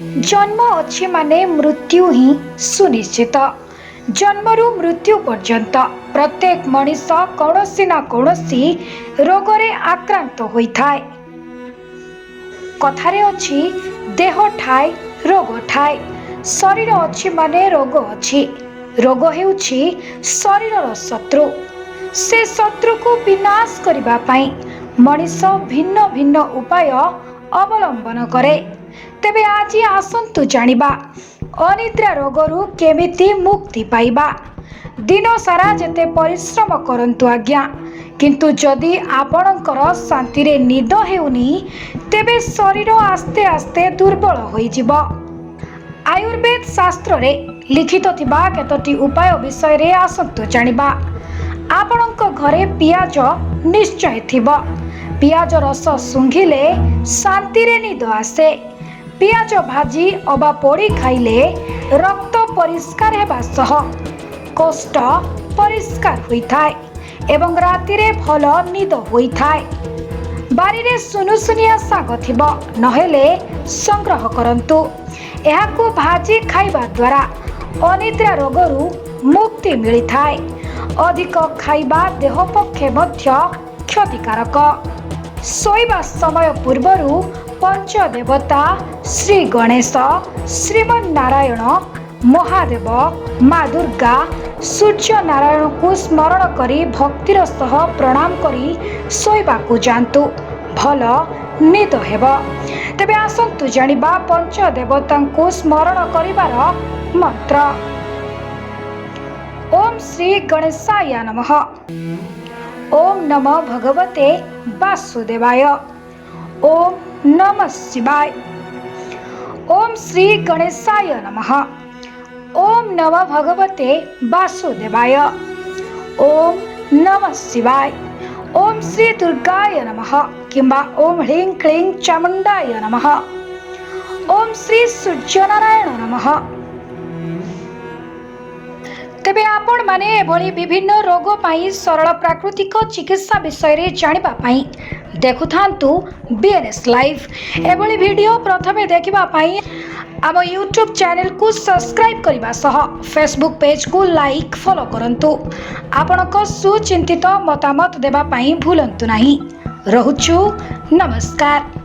जन्म अच्छी माने मृत्यु ही सुनिश्चित। जन्मरू मृत्यु पर्यंत प्रत्येक मनीष कौनसी ना कौनसी रोगरे आक्रांत होइथाय। कथारे अछि देह ठाए रोग ठाए। शरीर अच्छी माने रोग अछि। रोग हेउछि शरीरर शत्रु। से शत्रु को विनाश करिबा पई मनीष भिन्न भिन्न उपाय अवलंबन करे। तेबे आज आसंतु जानिबा अनिद्रा रोगरू केमिति मुक्ति पाइबा। दिन सारा जेते परिश्रम करंतु आज्ञा, किंतु जदि आपणकर शांति रे निद हेउनी तेबे शरीर आस्ते आस्ते दुर्बल होई जिवो। आयुर्वेद शास्त्र रे लिखित थिबा केतोटी उपाय विषय रे आसंतु जानिबा। आपणक घरे पियाज निश्चय थिबो। पियाज रस सुंघिले शांति रे निद आसे। पियाज भाजी अबा पोड़ी खाइले रक्त परिष्कार हेबा सह कोष्ठ परिष्कार होइथाय एवं राति रे भल निद होइथाय। बारी रे सुनुसुनिया साग थिबो नहेले संग्रह करंतु। एहाकू भाजी खाइबा द्वारा अनिद्रा रोगरू मुक्ति मिलिथाय। अधिक खाइबा देह पक्षे मध्य क्षतिकारक। सोइबा समय पूर्वरु पंचदेवता श्री गणेश, श्रीमन नारायण, महादेव, माँ दुर्गा, सूर्य नारायण को स्मरण करी भक्तिर सह प्रणाम करी सोइबाकू जांतु। भल निद हेबो। तेबे आसंतु जानिबा पंचदेवता को स्मरण करिबार मंत्र। ओम श्री गणेशाय नमः। ओम नमः भगवते वासुदेवाय। ओम नमः शिवाय। ओम श्री गणेशाय नमः। ओम नमः भगवते वासुदेवाय। ओम नमः शिवाय। ओम श्री दुर्गाय नमः किंबा ओम ह्रीं क्लीं चामुंडाय नमः। ओम श्री सूर्यनारायण नमः। तेबे आपण माने एभली विभिन्न रोग पाई सरल प्राकृतिक चिकित्सा विषय रे जानिबा पाई देखुथांतु बीएनएस लाइव। एभली वीडियो प्रथमे देखिबा पाई आम यूट्यूब चैनल को सब्सक्राइब करबा सह फेसबुक पेज को लाइक फॉलो करंतु। आपणक सुचिंतित मतामत देबा पाई भूलंतु नाही। रहुछु नमस्कार।